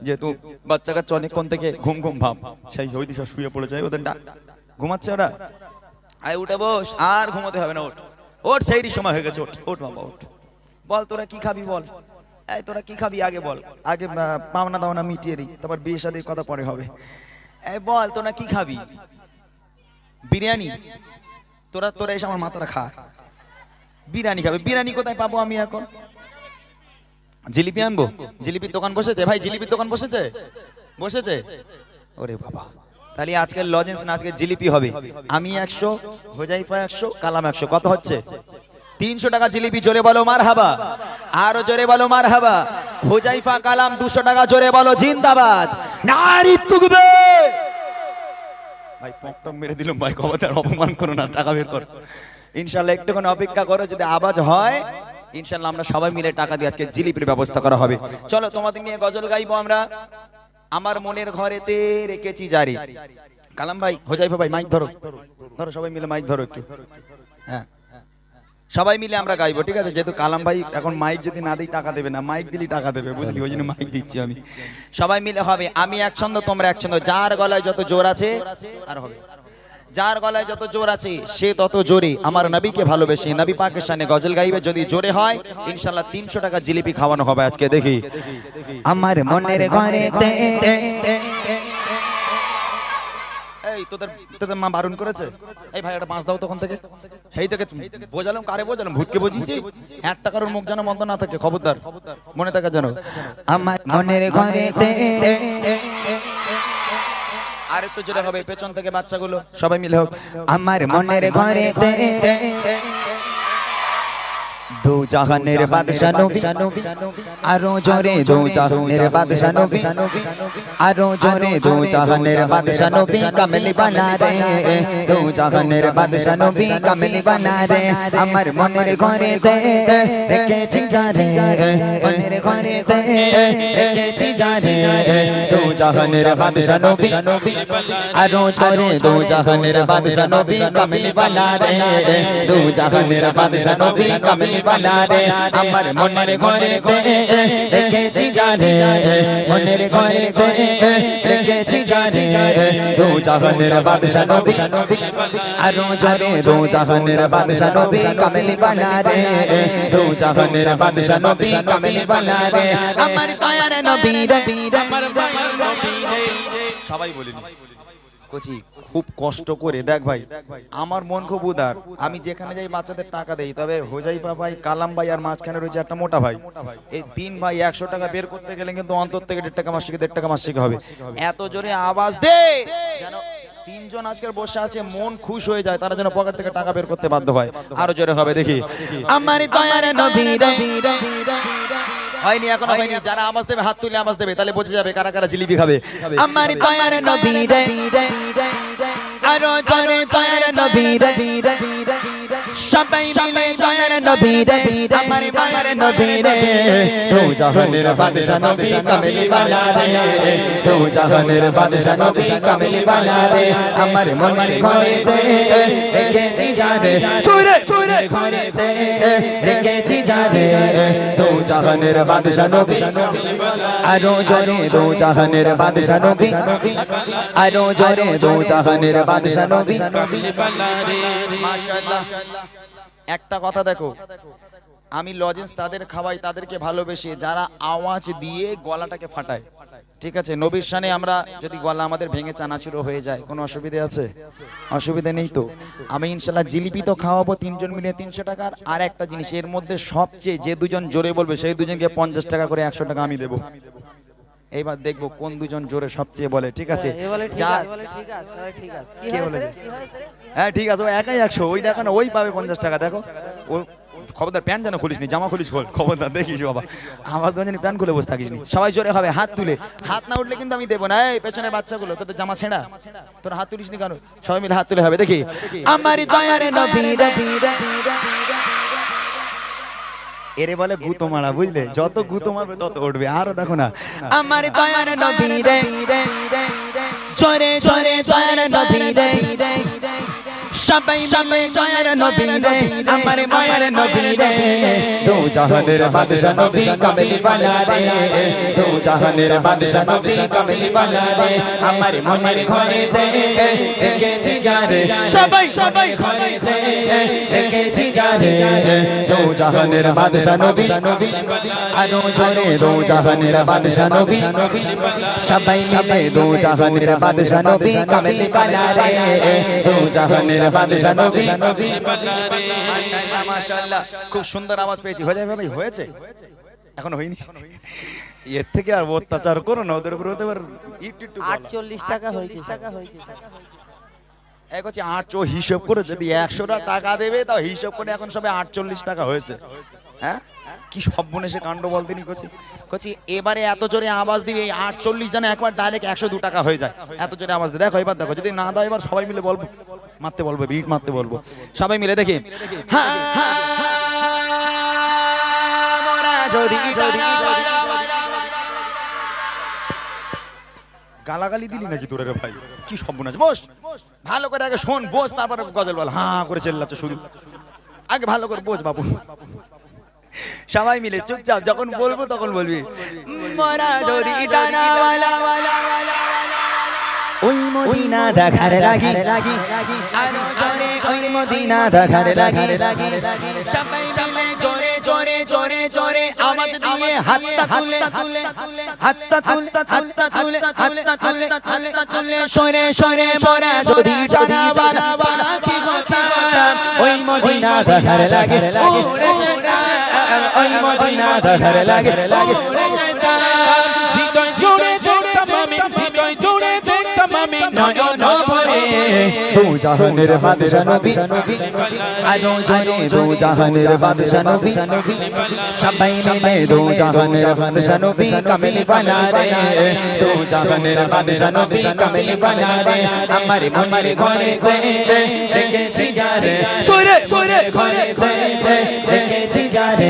যেহেতু বাচ্চা কাচ্চা অনেকক্ষণ থেকে ঘুম ঘুম ভাব, সেই ওই দিশা শুয়ে পড়ে যায়, ওদের ডাক ঘুমাচ্ছে ওরা, আয় উঠে বস, আর ঘুমোতে হবে না, ওঠ ওঠ, সেই সময় হয়ে গেছে, ওঠ ওঠ বাবা ওঠ। বল তোরা কি খাবি বল, এই তোরা কি খাবি আগে বল, আগে পাওনা দাওনা মিটিয়ে দিই, তারপর বিয়ে শাদীর কথা পরে হবে। এই বল তোরা কি খাবি? বিরিয়ানি? তোরা তোরা এসে আমার মাথাটা খা, বিরিয়ানি খাবে? বিরিয়ানি কোথায় পাবো আমি এখন? জিলিপি আনবো? জিলিপির দোকান বসেছে ভাই, জিলিপির দোকান বসেছে, বসেছে? ওরে বাবা, তাহলে আজকের লজেন্স না, আজকে জিলিপি হবে। আমি 100, হোজাইফা 100, কালাম 100, কত হচ্ছে? 300 টাকা জিলিপি, জোরে বলো মারহাবা, আরো জোরে বলো মারহাবা। হোজাইফা কালাম 200 টাকা, জোরে বলো জিন্দাবাদ, নারী তুকবে। ভাই পকটক মেরে দিলাম ভাই, ক্ষমতার অপমান করো না, টাকা বের কর। ইনশাআল্লাহ একটুখানি অপেক্ষা করো, যদি আওয়াজ হয় ইনশাআল্লাহ আমরা সবাই মিলে টাকা দিয়ে আজকে জিলিপির ব্যবস্থা করা হবে। চলো তোমাদের নিয়ে গজল গাইবো আমরা। আমার মনের ঘরেতে রেখেছি জারি। কালাম ভাই, হোজাইফা ভাই, মাইক ধরো, ধরো সবাই মিলে মাইক ধরো একটু, হ্যাঁ সবাই মিলে আমরা গাইবো, ঠিক আছে? যেহেতু কালাম ভাই এখন মাইক যদি না দিই টাকা দেবে না, মাইক দিলি টাকা দেবে, বুঝলি, ওই জন্য মাইক দিচ্ছি আমি। সবাই মিলে হবে, আমি এক ছন্দ তোমরা এক ছন্দ, যার গলায় যত জোর আছে আর হবে, যার গলায় যত জোর আছে সে তত জোরে আমার নবীকে ভালোবেসে নবী পাকের শানে গজল গাইবে। যদি জোরে হয় ইনশাআল্লাহ 300 টাকা জিলিপি খাওয়ানো হবে আজকে। দেখি আমার মনের ঘরেতে, এই তোদের তোদের মা বারণ করেছে, এই ভাই একটা 5 দাও তখন থেকে, সেই থেকে বোঝালাম, কারে বোঝালাম? ভূতকে বুঝিয়েছি। 1 টাকার মুখ যেন বন্ধ না থাকে, খবরদার, মনে থাকে যেন। আমার মনের ঘরেতে, আর একটু জোরে হবে, পেছন থেকে বাচ্চাগুলো সবাই মিলে হোক। আমার মনের ঘরেতে দু জাহানের বাদশা নবী, আরো জোরে দু জাহানের বাদশা নবী, আরো জোরে দু জাহানের বাদশা নবী, কামলি বানা রে, দু জাহানের বাদশা নবী কামলি বানা রে। আমার মনের ঘরেতে রেখেছি জারে, মনের ঘরেতে রেখেছি জারে, দু জাহানের বাদশা নবী, আরো জোরে দু জাহানের বাদশা নবী কামলি বানা রে, দু জাহানের বাদশা নবী কামলি বানা রে। আমার মনের ঘরেতে রেখেছি জারে, মনের ঘরেতে রেখেছি জারে, দু জাহানের বাদশা নবী, আরো জোরে দু জাহানের বাদশা নবী কামলি বানা রে, দু জাহানের বাদশা নবী কামলি বানা রে। আমার দয়ার নবী রে, আমার দয়ার নবী রে, সবাই বলিনি কোচি, খুব কষ্ট করে দেখ ভাই, আমার মন খুব উদার, আমি যেখানে যাই বাচ্চাদের টাকা দেই, তবে হোজাইফা ভাই, কালাম ভাই আর মাঝখানে রয়েছে একটা মোটা ভাই, এই 3 ভাই 100 টাকা বের করতে গেলে কিন্তু অন্তর থেকে 1.5 টাকা মাসিকে 1.5 টাকা মাসিকে হবে। এত জোরে আওয়াজ দে যেন 3 জন আজকের বসে আছে মন খুশ হয়ে যায়, তারা যেন পকেট থেকে টাকা বের করতে বাধ্য হয়। আরো জোরে হবে, দেখি আমার দয়ার নবী রে। হয়নি, এখনো হয়নি, যারা আওয়াজ দেবে হাত তুলে আওয়াজ দেবে, তাহলে বোঝা যাবে কারা কারা জিলিপি খাবে। আমার দয়ার নবী রে, আরো জোরে দয়ার নবী রে, সবাই মিলে দয়ার নবী রে, আমার মায়ের নবী রে, দু জাহানের বাদশা নবী কামলি বানা রে, দু জাহানের বাদশা নবী কামলি বানা রে। আমার মনের ঘরেতে রেখেছি জারে, চুরে চুরে ঘরেতে রেখেছি জারে, দু জাহানের বাদশা নবী, আরো জোরে দু জাহানের বাদশা নবী, আরো জোরে দু জাহানের বাদশা নবী। মাশাআল্লাহ। একটা কথা দেখো, আমি লজেন্স তাদের খাওয়াই, তাদেরকে ভালোবেসে যারা আওয়াজ দিয়ে গলাটাকে ফাটায়, ঠিক আছে? নবীর শানে আমরা যদি গলা আমাদের ভেঙে চানাচুরো হয়ে যায়, কোনো অসুবিধা আছে? অসুবিধা নেই তো। আমি ইনশাআল্লাহ জিলিপি তো খাওয়াবো 3 জন মিলে 300 টাকার। আর একটা জিনিস, এর মধ্যে সবচেয়ে যে দুজন জোরে বলবে সেই দুজনকে 50 টাকা করে 100 টাকা আমি দেবো। এইবার দেখবো কোন দুজন জোরে সবচেয়ে বলে, ঠিক আছে? হ্যাঁ ঠিক আছে, ও একাই 100, ওই দেখো না, ওই পাবে 50 টাকা। দেখো ও, খবরদার প্যান্ট যেন খুলিস নি, জামা খুলিস, খবরদার, দেখিস বাবা, আমার দুজনে প্যান্ট খুলে বসে থাকিস নি। সবাই জোরে হবে, হাত তুলে, হাত না উঠলে কিন্তু আমি দেবো না। এই পেছনে বাচ্চাগুলো, তোদের জামা ছেঁড়া, তোর হাত তুলিস নি কেন? সবাই মিলে হাত তুলে হবে, দেখি আমার দয়ার নবী রে। এরে বলে গুতো মারা, বুঝলে? যত গুতো মারবে তত উঠবে। আরো দেখো না, আমার দয়ার নবী রে, জোরে জোরে দয়ার নবী রে, সবাই মিলে দয়ার নবী রে আমার মায়ের নবী রে দু জাহানের বাদশা নবী কামিল বালা রে দু জাহানের বাদশা নবী কামিল বালা রে আমার মনের ঘরে দে দেখেছি যারে সবাই সবাই ঘরে দে দেখেছি যারে দু জাহানের বাদশা নবী আরো জোরে দু জাহানের বাদশা নবী সবাই মিলে দু জাহানের বাদশা নবী কামিল বালা রে দু জাহানের বাদশা নবী মাশাআল্লাহ মাশাআল্লাহ খুব সুন্দর আওয়াজ পেয়েছি হয়ে যাবে ভাই হয়েছে এখনো হয়নি এর থেকে আর অত্যাচার করো না ওদের উপর হতে পারে 48 টাকা হয়েছে এক হচ্ছে 8 ও হিসাব করে যদি 100 টাকা দেবে তাও হিসাব করে এখন সবে 48 টাকা হয়েছে হ্যাঁ কি সর্বনেশে কাণ্ড বলতেনি কচি এবারে এত জোরে আওয়াজ দিবে এই 48 জানা একবার ডাইরেক্ট 102 টাকা হয়ে যায় এত জোরে আওয়াজ দিয়ে দেখো এবার দেখো যদি না দাও এবার সবাই মিলে বলবো মারতে বলবো বিট মারতে বলবো সবাই মিলে দেখি গালাগালি দিলি নাকি তোর রে ভাই কি সর্বনাশ বস ভালো করে আগে শোন বস তারপরে গজল বল হ্যাঁ করে চেল্লাচ্ছে শুরু আগে ভালো করে বস বাবু সবাই মিলে চুপচাপ যখন বলবো তখন বলবি মরা যদি ডানাওয়ালা ওই মদিনা দেখার লাগি আরো জোরে ওই মদিনা দেখার লাগি সবাই মিলে জোরে জোরে জোরে জোরে আওয়াজ দিয়ে হাতটা তুলে হাতটা তুলে হাতটা তুলে হাতটা তুলে হাতটা তুলে সরে সরে মরা যদি ডানাওয়ালা পাখি কথা ওই মদিনা দেখার লাগি উড়ে যেতাম ওই মদিনা দেখার লাগি উড়ে যেতাম হৃদয় জুড়ে দেখতাম আমি হৃদয় জুড়ে দেখতাম আমি নয়ন ভরে দু জাহানের বাদশা নবী আরো জোরে দু জাহানের বাদশা নবী সবাই মিলে দু জাহানের বাদশা নবী কামিল বানা রে দু জাহানের বাদশা নবী কামিল বানা রে আমার মনের ঘরে দেখেছি যারে চোরে চোরে ঘরে দেখেছি যারে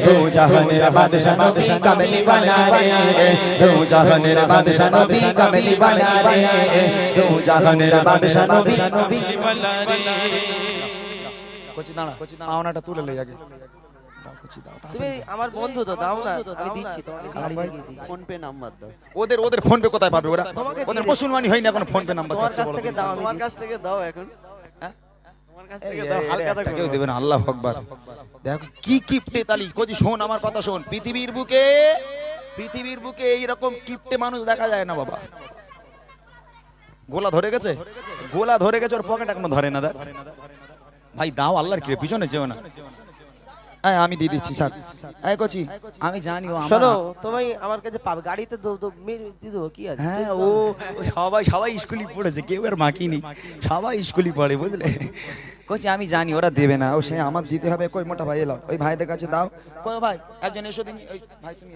দু জাহানের বাদশা নবী কামিল বানা রে দু জাহানের বাদশা নবী কামিল বানা রে দু জাহানের বাদশা নবী বানা রে কোচি দাঁড়া পাওনাটা তুলে লই আগে দাও কোচি দাও তুমি আমার বন্ধু তো দাও না আমি দিচ্ছি তোমাকে গাড়ি লাগিয়ে দিই ফোন পে নাম্বার দাও ওদের ফোন পে কোথায় পাবে ওরা ওদের মুসলমানি হয় না এখন ফোন পে নাম্বার চাচ্ছে বলো তোমার কাছ থেকে দাও এখন কেউ দেবে না আল্লাহু আকবার দেখো কি কিপটে তালি কোচি শোন আমার কথা শোন পৃথিবীর বুকে এইরকম কিপটে মানুষ দেখা যায় না বাবা গোলা ধরে গেছে ওর পকেট এখনো ধরে না দেখ ভাই দাও আল্লাহর কি পিছনে যেও না আমি দিয়ে দিচ্ছি স্যার কোচি আমি জানি ও আমার শোনো তুমি আমার কাছে পাবে গাড়িতে দিয়ে দেবো কি আছে হ্যাঁ ও সবাই স্কুলে পড়েছে কেউ আর মাকিনি সবাই স্কুলে পড়ে বুঝলে কোচি আমি জানি ওরা দেবে না ও সে আমার দিতে হবে কই মোটা ভাই এলো ওই ভাইদের কাছে দাও কই ভাই একজন এসো দিন ওই ভাই তুমি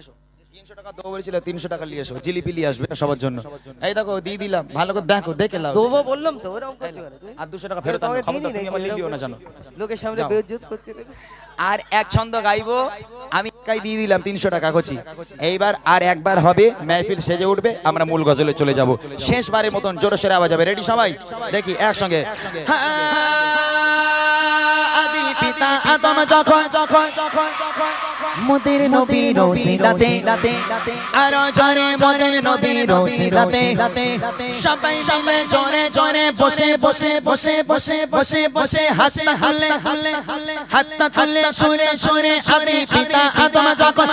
এসো 300 টাকা দেবো বলেছিল 300 টাকা নিয়ে এসো জিলিপি নিয়ে আসবে সবার জন্য এই দেখো দিয়ে দিলাম ভালো করে দেখো দেখে লাও দেবো বললাম তো ওরকম করতে পারে আর 200 টাকা ফেরত আনো খবরদার তুমি আমার লিলিও না জানো লোকের সামনে বেইজ্জত করছে আর এক ছন্দ গাইবো আমি কাই দিয়ে দিলাম 300 টাকা কোচি এইবার আর একবার হবে মাহফিল সেজে উঠবে আমরা মূল গজলে চলে যাব শেষবারের মতন জোরে সোরে আওয়াজ হবে রেডি সবাই দেখি একসঙ্গে আদি পিতা আদম যখন মোদের নবীর ওসিলাতে আর জোরে মোদের নবীর ওসিলাতে সবাই মিলে জোরে জোরে বসে হাতটা তুলে সুরে সুরে আদি পিতা আদম যখন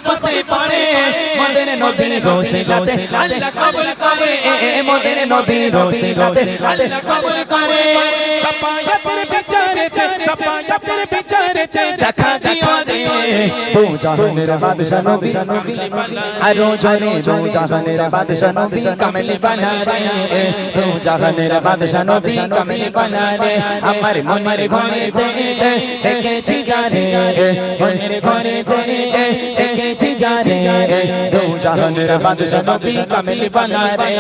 বসে পড়ে মোদের নবীর ওসিলাতে আল্লাহ কবুল করে মোদের নবীর ওসিলাতে আল্লাহ কবুল করে সাফায়াতের বিচারে দেখা দিও রে দু জাহানের বাদশা নবী আরো জোরে দু জাহানের বাদশা নবী কামিল বানা রে দু জাহানের বাদশা নবী কামিল বানা রে আমার মনের ঘরে দেখেছি যারে মনের ঘরে দেখেছি যারে দু জাহানের বাদশা নবী কামিল বানা রে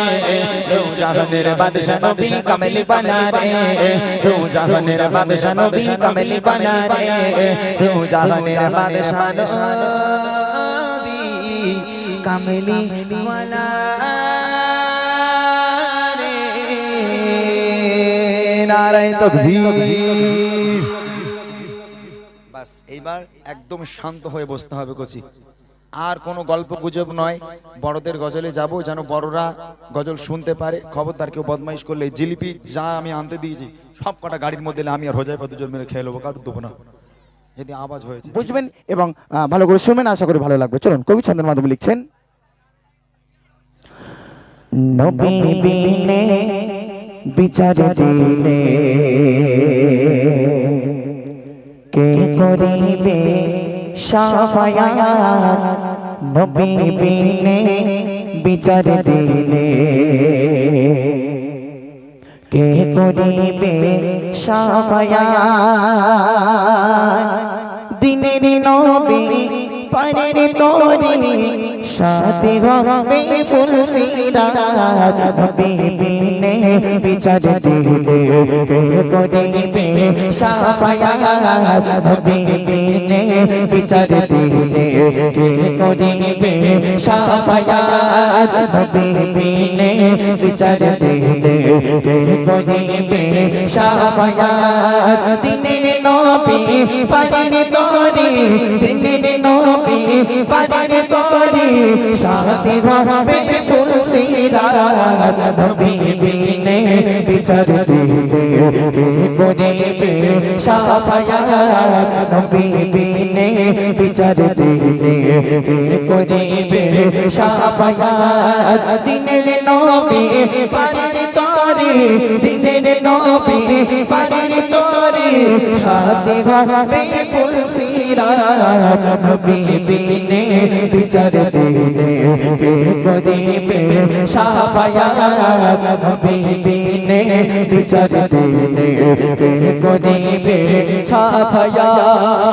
দু জাহানের বাদশা নবী কামিল বানা রে দু জাহানের বাদশা নবী কামিল বানা রে দু জাহানের বাদশা নবী কামিলি বানা রে নারায়ে তাকবীর। বাস এইবার একদম শান্ত হয়ে বসতে হবে কচি, আর কোনো গল্প গুজব নয়। বড়দের গজলে যাব, যেন বড়রা গজল শুনতে পারে। খবরদার কেউ বদমাইশ করলে জিলিপি যা আমি আনতে দিয়েছি সব কটা গাড়ির মধ্যে আমি আর হোজাই দুজন মিলে খেয়ে নেবো, কারোর দেবো না যদি আওয়াজ হয়েছে। বুঝবেন এবং ভালো করে শুনবেন, আশা করি ভালো লাগবে। চলুন, কবি ছন্দের মাধ্যমে লিখছেন। নবী বিনে বিচার দিলে কে করিবে শাফায়াত, নবী বিনে বিচার দিলে কে করিবে শাফায়াত, দিনের নবী পারের তরি সাথে হবে ফুল সিরাত, নবী বিনে বিচার দিলে কে করিবে শাফায়াত, নবী বিনে বিচার দিলে কে করিবে শাফায়াত, নবী বিনে বিচার দিলে কে করিবে শাফায়াত, দিনের নবী পারের তরি, দিনের নবী পারের তরি সাথে হবে ফুল সিরাত, নবী বিনে বিচার দিলে কে করিবে শাফায়াত, নবী বিনে বিচার দিলে কে করিবে শাফায়াত, দিনের নবী পারের তরি, দিনের নবী পারের তরি সাথে হবে ফুল সিরাত, নবী বিনে বিচার দিলে কে করিবে শাফায়াত, নবী বিনে বিচার দিলে কে করিবে শাফায়াত,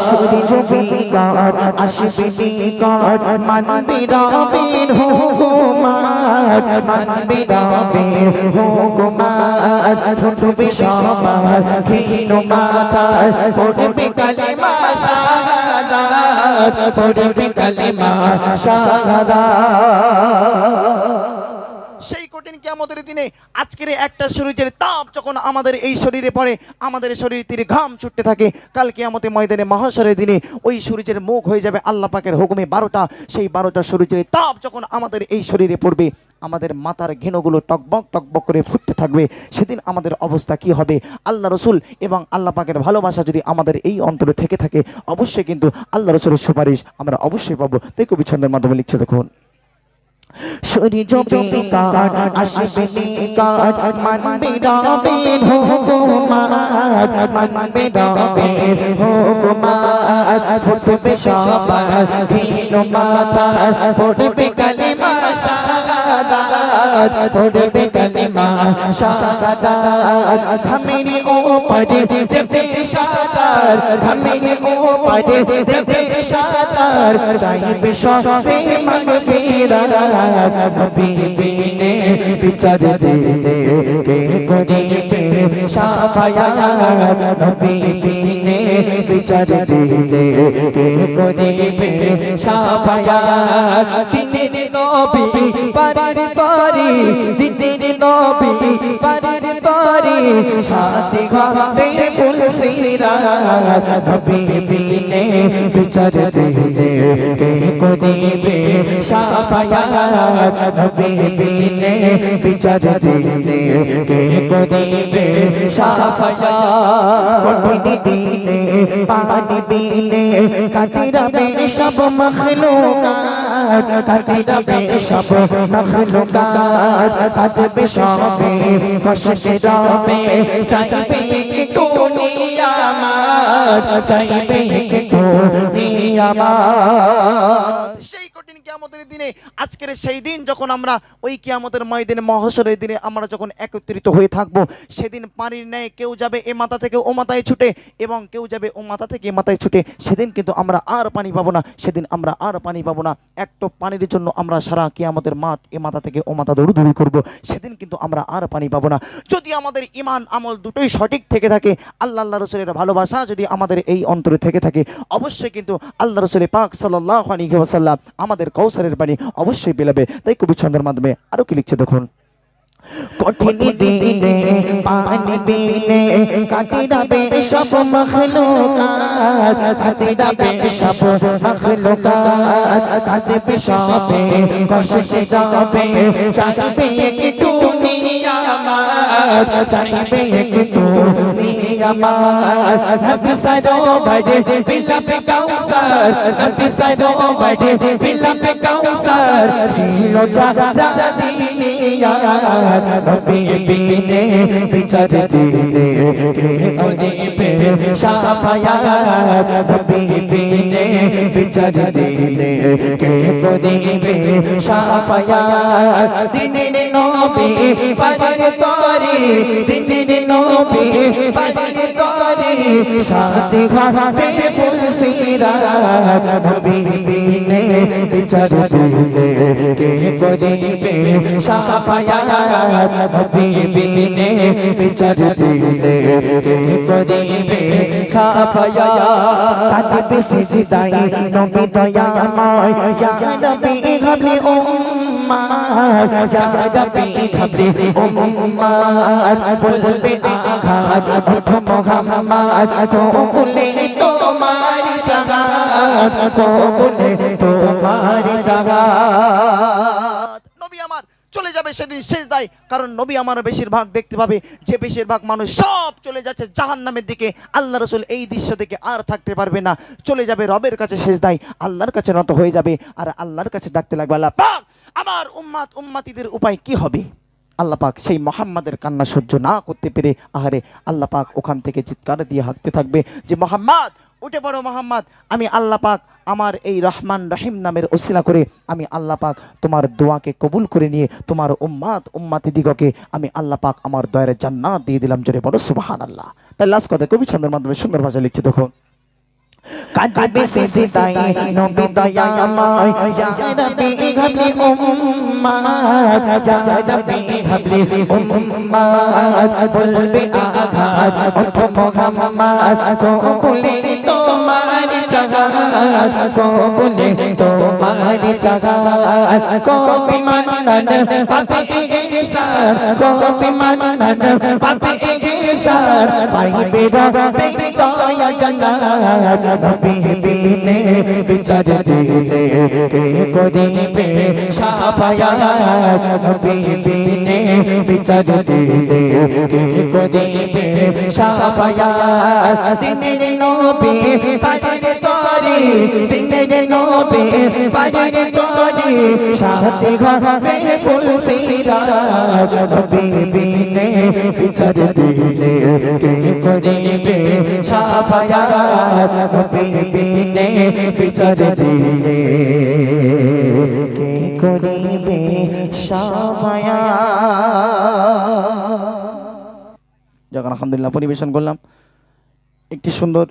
সূর্য বিকার আসবে বিকার মানবে রবের হুকুমাত, মানবে রবের হুকুমাত, ফুটবে সবার ঘিন মাথায়, পড়বে কালিমা শাহাদাত, পড়বে কালিমা শাহাদাত। সেই কঠিন কিয়ামতের দিনে আজকের একটা শরীরের তাপ যখন আমাদের এই শরীরে পড়ে, আমাদের শরীর তীরে ঘাম ছুটতে থাকে, কাল কিয়ামতের ময়দানে মহাশরের দিনে ওই শরীরের মুখ হয়ে যাবে আল্লাহ পাকের হুকুমে 12টা। সেই 12টা শরীরের তাপ যখন আমাদের এই শরীরে পড়বে, আমাদের মাথার ঘেনুগুলো টকবক টকবক করে ফুটতে থাকবে। সেদিন আমাদের অবস্থা কি হবে? আল্লাহ রসুল এবং আল্লাহ পাকের ভালোবাসা যদি আমাদের এই অন্তরে থেকে থাকে, অবশ্যই কিন্তু আল্লাহ রসুলের সুপারিশ আমরা অবশ্যই পাবো। তাই কবি ছন্দের মাধ্যমে লিখছে, দেখুন। সূর্য বিকার আসবে বিকার মানবে রবের হুকুমাত, মানবে রবের হুকুমাত, ফুটবে সবার ঘিন মাথায়, পড়বে কালিমা শাহাদাত, পড়বে কালিমা শাহাদাত, ঘামের ওপরে দেবে সাতার, ঘামের ওপরে দেবে সাতার, চাইবে সবে মাগফিরাত, নবী বিনে বিচার দিলে কে করিবে শাফায়াত, নবী বিনে বিচার দিলে কে করিবে শাফায়াত, দিনের নবী পারের তরি, দিনের নবী পারের তরি সাথে হবে ফুল সিরাত, নবী বিনে বিচার দিলে কে করিবে শাফায়াত, নবী বিনে বিচার দিলে কে করিবে শাফায়াত, কঠিন দিনে পানি বিনে কাতিরাবে সব মখলুকাত, কাতিরাবে সব মখলুকাত, কাতবে সবে কষ্টে রবে, চাইবে একটু নিয়ামত, চাইবে একটু নিয়ামত। সেই কঠিন কিয়ামতের দিনে, আজকের সেই দিন যখন আমরা ওই কিয়ামতের ময়দানে মহাশরের দিনে আমরা যখন একত্রিত হয়ে থাকব, সেদিন পানির ন্যায় কেউ যাবে এ মাথা থেকে ও মাথায় ছুটে এবং কেউ যাবে ও মাথা থেকে এ মাথায় ছুটে। সেদিন কিন্তু আমরা আর পানি পাবো না, সেদিন আমরা আর পানি পাবো না। একটু পানির জন্য আমরা সারা কিয়ামতের মাঠ এ মাথা থেকে ও মাথা দৌড়দৌড়ি করবো, সেদিন কিন্তু আমরা আর পানি পাবো না। যদি আমাদের ইমান আমল দুটোই সঠিক থেকে থাকে, আল্লাহ রসুলের ভালোবাসা যদি আমাদের এই অন্তরে থেকে থাকে, অবশ্যই কিন্তু আল্লাহ রসুল পাক সাল্লাল্লাহু আলাইহি ওয়াসাল্লাম আমাদের কৌসারের পানি অবশ্যই পেলাবে। তাই কবি ছন্দের মাধ্যমে আরো কি লিখছে, দেখুন। কঠিন দিনে পানি বিনে কাটিরাবে সব মখলুকাত কাটিরাবে সব মখলুকাত কাটবে সবে কষ্টে যাবে চাইবে একটু নিয়ামত চাইবে একটু নিয়ামত নবী সরোবরে বিলাপে কাউসার নবী সরোবরে বিলাপে কাউসার ছিল যারা দিলিয়া নবী বিনে বিচার দিলে কে করিবে শাফায়াত নবী বিনে বিচার দিলে কে করিবে শাফায়াত দিনের নবী পারের তরি দিনের নবী পারের তরি সাথে হবে ফুলসিরাত নবী বিনে বিচার দিলে কে করিবে শাফায়াত নবী বিনে বিচার দিলে কে করিবে শাফায়াত কাঁদবে সিজদায় নবী দয়াময় ইয়া নবী হাবলি উম্মাত ইয়া নবী হাবলি উম্মাত বলবে আঘাত ওঠো মুহাম্মদ কবুলে তোমার জাগাত কবুলে তোমার জাগাত নবী আমার চলে যাবে সেদিন সিজদায় কারণ নবী আমার বেশিরভাগ দেখতে পাবে যে বেশিরভাগ মানুষ সব চলে যাচ্ছে জাহান্নামের দিকে আল্লাহ রাসূল এই দৃশ্য দেখে আর থাকতে পারবে না চলে যাবে রবের কাছে সিজদায় আল্লাহর কাছে নত হয়ে যাবে আর আল্লাহর কাছে ডাকতে লাগবে আল্লাহ পাক আমার উম্মত উম্মতিদের উপায় কি হবে আল্লাহ পাক সেই মুহাম্মাদের কান্না সহ্য না করতে পেরে আহারে আল্লাহ পাক ওখান থেকে চিৎকার দিয়ে হাঁকতে থাকবে যে মুহাম্মদ উঠে পড়ো মুহাম্মদ আমি আল্লাহ পাক আমার এই রহমান রহিম নামের ওসিলা করে আমি আল্লাহ পাক তোমার দোয়াকে কবুল করে নিয়ে তোমার উম্মত উম্মতি দিগকে আমি আল্লাহ পাক আমার দয়ার জান্নাত দিয়ে দিলাম জোরে বলো সুবহানাল্লাহ তাই লাস্ট কথা কবি ছন্দের মাধ্যমে সুন্দর ভাষা লিখছে দেখো কাঁদবে সিজদায় নবী দয়াময় ইয়া নবী হাবলি উম্মাত ইয়া নবী হাবলি উম্মাত বলবে আঘাত ওঠো মুহাম্মদ কবুলে তোমার জাগাত কবুলে তোমার জাগাত কবি মানন পাপে ইহসান কবি মানন পাপে ইহসান পাইবে রবে দয়া জান্নাত নবী বিনে বিচার দিলে কে করিবে শাফায়াত নবী বিনে বিচার দিলে কে করিবে শাফায়াত দিনের নবী পারের তরি দিনের নবী পারের তরি সাথে হবে ফুলসিরাত নবী বিনে বিচার দিলে কে করিবে শাফায়াত নবী বিনে বিচার দিলে কে করিবে শাফায়াত যখন আলহামদুলিল্লাহ পরিবেশন করলাম একটি সুন্দর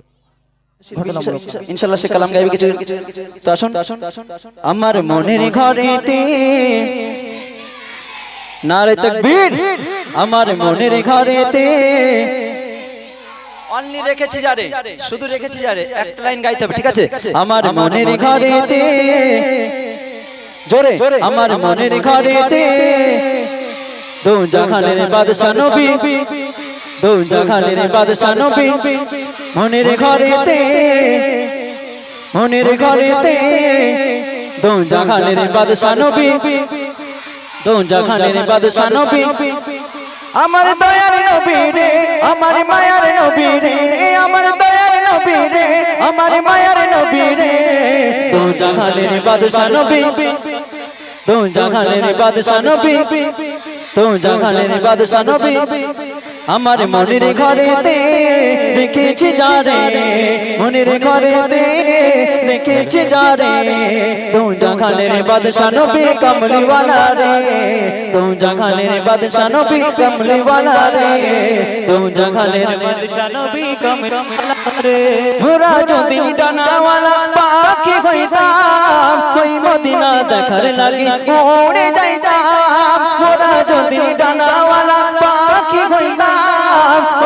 ইনশাআল্লাহ সে কালাম গাইবে কিছু তো আসুন আমার মনের ঘরেতে নারে তাকবীর আমার মনের ঘরেতে অনলি রেখেছি যারে শুধু রেখেছি যারে একটা লাইন গাইতে হবে ঠিক আছে আমার মনের ঘরেতে জোরে আমার মনের ঘরেতে দো জাহানের বাদশা নবী দো জাহানের বাদশা নবী মনের ঘরেতে দো জাহানের বাদশা নবী দো জাহানের বাদশা নবী আমার দয়ার নবী রে আমার মায়ার নবী রে আমার দয়ার নবী রে আমার মায়ার নবী রে দো জাহানের বাদশা নবী দো জাহানের বাদশা নবী দো জাহানের বাদশা নবী আমার মনের ঘরেতে রেখেছি যারে মনের ঘরেতে রেখেছি যারে দো জাহানের বাদশা নবী কমলি ওয়ালা রে দো জাহানের বাদশা নবী কমলি ওয়ালা রে দো জাহানের বাদশা নবী কমলি ওয়ালা রে মোরা যদি ডানাওয়ালা পাখি হইতাম ওই মদিনা দেখার লাগি উড়ে যাইতাম মোরা যদি ডানাওয়ালা পাখি হইতাম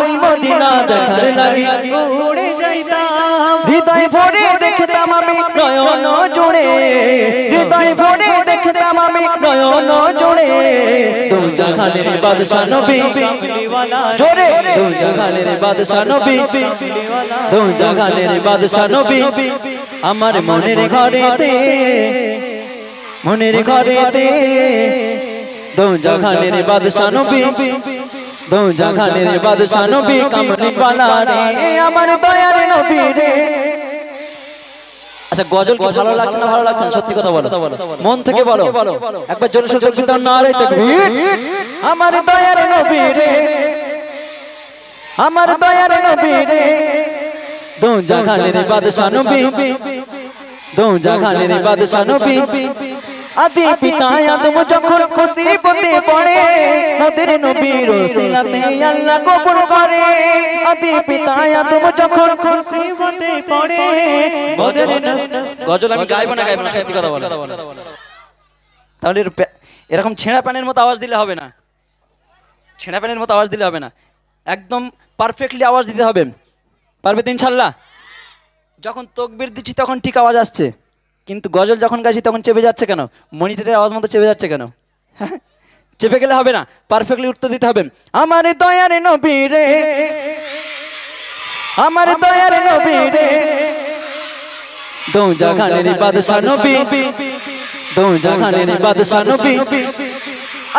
ওই মদিনা দেখার লাগি উড়ে যাইতাম হৃদয় ভরে দেখতাম আমি নয়ন জুড়ে হৃদয় ভরে দেখতাম আমি নয়ন জোড়ে দু জাহানের বাদশা নবী জোরে দু জাহানের বাদশা নবী দু জাহানের বাদশা নবী আমার মনের ঘরেতে দু জাহানের বাদশা নবী দু জাহানের বাদশা নবী কামলিওয়ালা রে আমার দয়ার নবী রে। আচ্ছা গজল কি ভালো লাগছে না ভালো লাগছে না সত্যি কথা বলো মন থেকে বলো একবার জোরে সোরে তাকবীর দাও নারে তাকবীর। আমার দয়ার নবী রে আমার দয়ার নবী রে দু জাহানের বাদশা নবী দু জাহানের বাদশা নবী আদি পিতা আদম যখন মুসিবতে পড়ে মোদের নবীর ওসিলাতে আল্লাহ কবুল করে। আদি পিতা আদম যখন মুসিবতে পড়ে মোদের গজল আমি গাইবো না সত্যি কথা বলো। তাহলে এরকম ছেঁড়া প্যানের মতো আওয়াজ দিলে হবে না, ছেঁড়া প্যানের মতো আওয়াজ দিলে হবে না, একদম পারফেক্টলি আওয়াজ দিতে হবে। পারবে তো ইনশাল্লাহ? যখন তকবীর দিচ্ছি তখন ঠিক আওয়াজ আসছে, কিন্তু গজল যখন গাইছি তখন চেপে যাচ্ছে কেন? মনিটরের আওয়াজ মতো চেপে যাচ্ছে কেন? চেপে গেলে হবে না, পারফেক্টলি উত্তর দিতে হবে। আমার দয়ার নবী রে আমার দয়ার নবী রে দু জাহানের বাদশা নবী দু জাহানের বাদশা নবী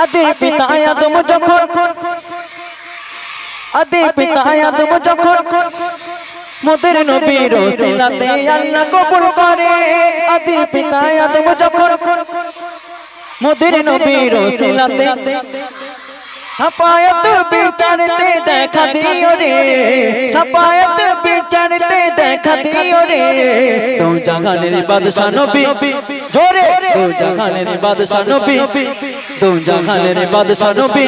আদি পিতা আদম যখন মোদের নবীর ওসিলাতে আল্লাহ কবুল করে। আদি পিতা আদম যখন মোদের নবীর ওসিলাতে সাফায়াত বিচারতে দেখা দিও রে সাফায়াত বিচারতে দেখা দিও রে দু জাহানের বাদশা নবী জোরে দু জাহানের বাদশা নবী দু জাহানের বাদশা নবী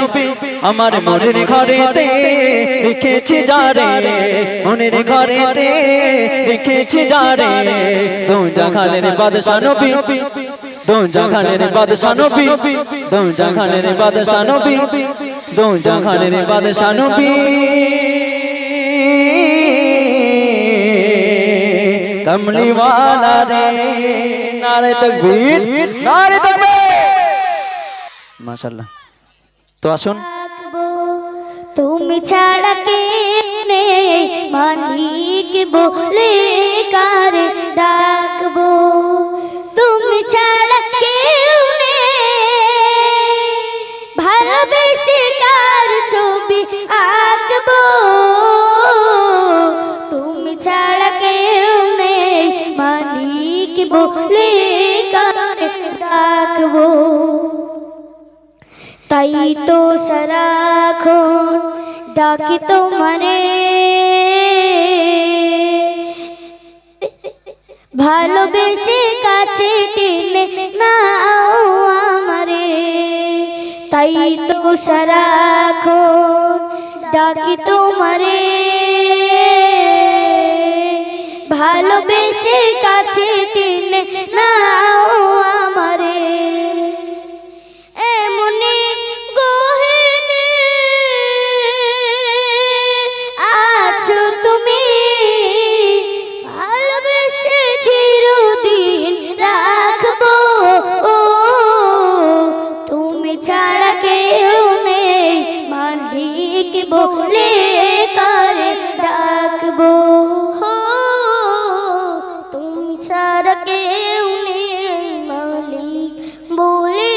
আমার মনের ঘরেতে রেখেছি যারে মনের ঘরেতে রেখেছি যারে দু জাহানের বাদশা নবী দু জাহানের বাদশা নবী দু জাহানের বাদশা নবী দু জাহানের বাদশা নবী কমলিওয়ালা রে। নারে তাকবীর নারে তাকবীর। মাশাআল্লাহ। তো আসুন তুমি ছাড়া কে নেই মালিক বলে কার ডাকবো তুমি ছাড়া কেউ নেই ভালোবেসে কার ছবি আঁকবো তুমি ছাড়া কেউ নেই মালিক বলে কার ডাকবো তাই তো সারাক্ষণ ডাকি তোমারে ভালোবেসে কাছে টেনে নাও আমারে তাই তো সারাক্ষণ ডাকি তোমারে ভালোবেসে কাছে টেনে নাও আমারে এমনি গহীনে আছো তুমি ভালোবেসে চিরদিন রাখবো তুমি ছাড়া কেউ নেই মালিক বলে কার ডাকবো তুমি ছাড়া কেউ নেই মালিক বলে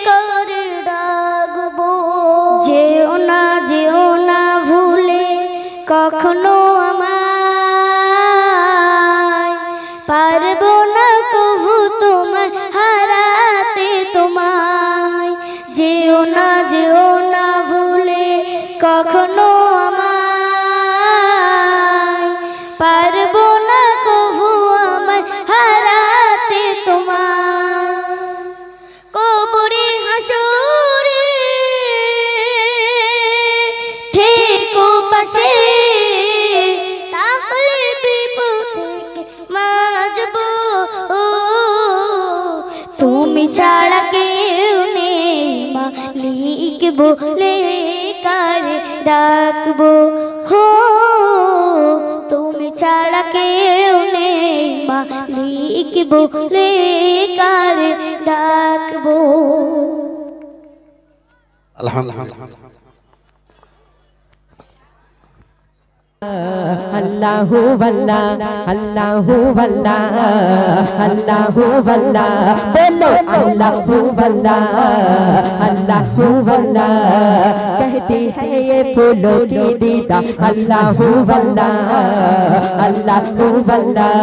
কার ডাকবো যেও না ভুলে কখনো আমায় পারবো না কভু তোমায় হারাতে তোমায় যেও না ভুলে কখনো আমায় পারবো না কভু আমায় হারাতে তোমায় কবরের হাসরে থেকো পাশে তাহলে বিপদ থেকে বাঁচবো তুমি ছাড়া কেউ নেই মালিক বলে কার ডাকবো তুমি ছাড়া কেউ নেই মালিক বলে কারে ডাকবো। আলহামদুলিল্লাহ। अल्लाहु वल्लाह अल्लाहु वल्लाह अल्लाहु वल्लाह बोलो अल्लाहु वल्लाह अल्लाहु वल्लाह कहती है ये फूलों की दीदा अल्लाहु वल्लाह अल्लाहु वल्लाह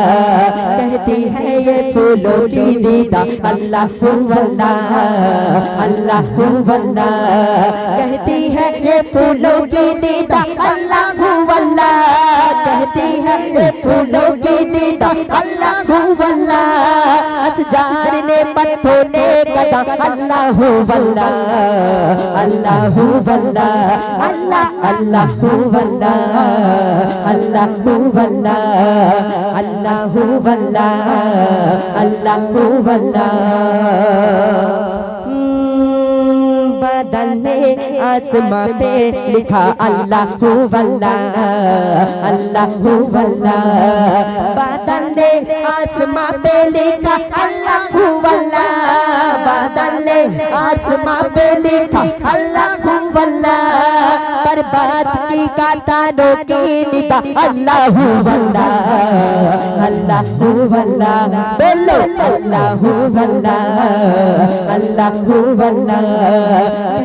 कहती है ये फूलों की दीदा अल्लाहु वल्लाह अल्लाहु वल्लाह कहती है ये फूलों की दीदा अल्लाहु वल्लाह कहती है ये फूलों की दीदा अल्लाहु वल्लाह असजार ने पत्थों ने कदा अल्लाहु वल्लाह अल्लाहु वल्लाह अल्लाह अल्लाहु वल्लाह अल्लाहु वल्लाह अल्लाहु वल्लाह अल्लाहु वल्लाह बादल ने आसमां पे लिखा अल्लाहु वल्लाह अल्लाहु वल्लाह बादल ने आसमां पे लिखा अल्लाहु वल्लाह बादल ने आसमां पे लिखा अल्लाहु वल्लाह बर्बाद की कातारों की निदा अल्लाहु वल्लाह अल्लाहु वल्लाह बोलो अल्लाहु वल्लाह अल्लाहु वल्लाह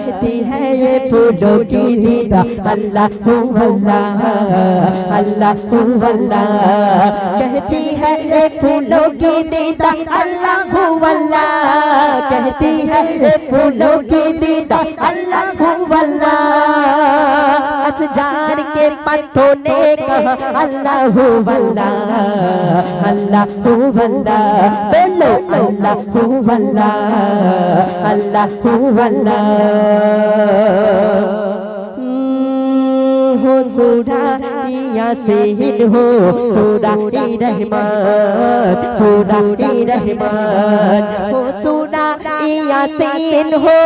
कहती है ये फूलों की निदा अल्लाहु वल्लाह अल्लाहु वल्लाह कहती है ये फूलों की निदा अल्लाहु वल्लाह कहती है ये फूलों की निदा अल्लाहु वल्लाह असजार के पत्थों ने कहा अल्लाहु वल्लाह अल्लाहु वल्लाह बोलो अल्लाहु वल्लाह अल्लाहु वल्लाह हो सूरा यासीन हो सूरा रहमान सूरा रहमान हो सूरा यासीन हो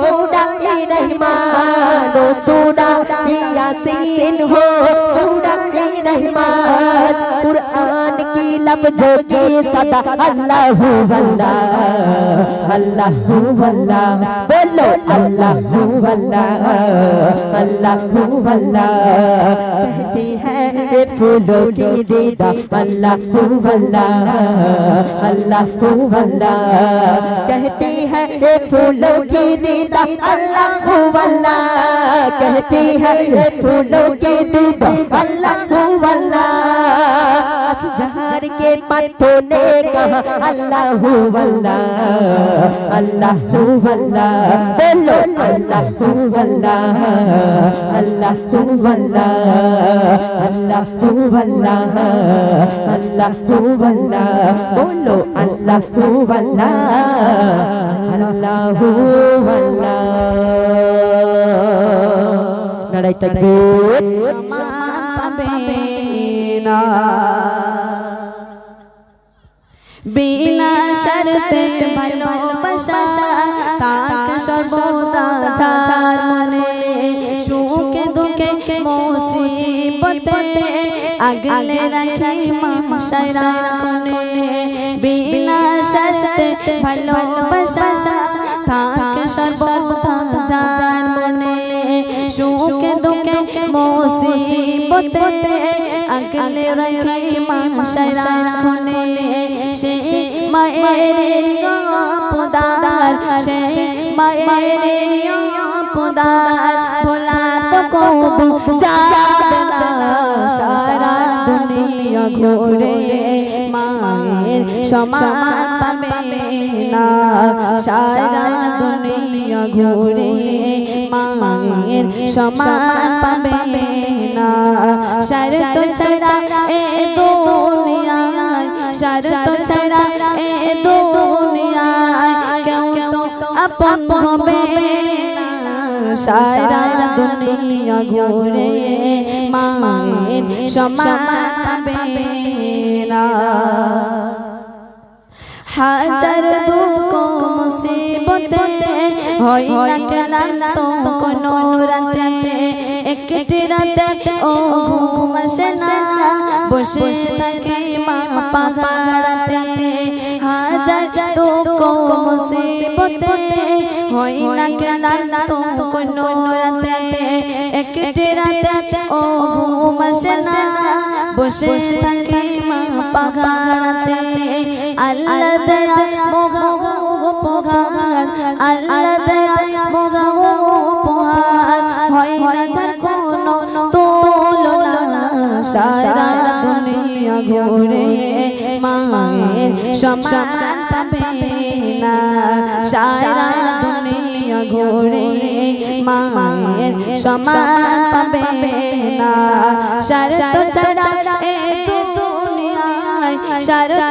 सूरा रहमान हो सूरा यासीन हो सूरा रहमान कुरान की लफ्जों की सदा अल्लाहु वल्लाह अल्लाहु वल्लाह बोलो अल्लाहु वल्लाह अल्लाहु वल्लाह कहती है ये फूलों की दीदा अल्लाहु वल्लाह अल्लाहु वल्लाह कहती है ये फूलों की दीदा अल्लाहु वल्लाह कहती है ये फूलों की दीदा अल्लाहु वल्लाह असजार के पत्थों ने कहा अल्लाहु वल्लाह अल्लाहु वल्लाह बोलो अल्लाहु वल्लाह अल्लाहु वल्लाह अल्लाहु वल्लाह अल्लाहु वल्लाह बोलो अल्लाहु वल्लाह अल्लाहु वल्लाह नारे तकबीर बिना शर्ते ভালোবাসা তাকে সর্বদা যার মনে সুখে দুঃখে মুসিবতে আগলে রাখি মাশারা কোনে বিনা শর্তে ভালোবাসা তাকে সর্বদা যার মনে সুখে দুঃখে মুসিবতে আগলে রাখি মাশারা কোনে সে মায়ের আপদার সে মায়ের আপদার ভোলা তো কবু যাবে না সারা দুনিয়া ঘুরে মায়ের সমান পাবে না সারা দুনিয়া ঘুরে মায়ের সমান পাবে না শরত ছাড়া এ দুনিয়ায় শরত ছাড়া এ দুনিয়ায় কেউ তো আপন হবে না সারা দুনিয়া ঘুরে মায়ের সমান পাবে না হাজার দুঃখ মুসিবতে হয় না ক্লান্ত কোনো রাতে এক একটি রাতে ও ঘুম আসে না বসে থাকে মা পাহাড়াতে হাজার দুঃখ মুসিবতে হয় না কেন তো কোনো রাতে একটি রাতে ও ঘুম আসে না বসে থাকে মা পাহাড়াতে আল্লাহ দয়া মোগা উপহার আল্লাহ দয়া মোগা উপহার হয় না যার কোনো তুলনা সারা দুনিয়া ঘুরে মায়ের সমান পাবে না সারা দুনিয়া ঘুরে মায়ের সমান পাবে না শরত ছাড়া এ দুনিয়ায় শরত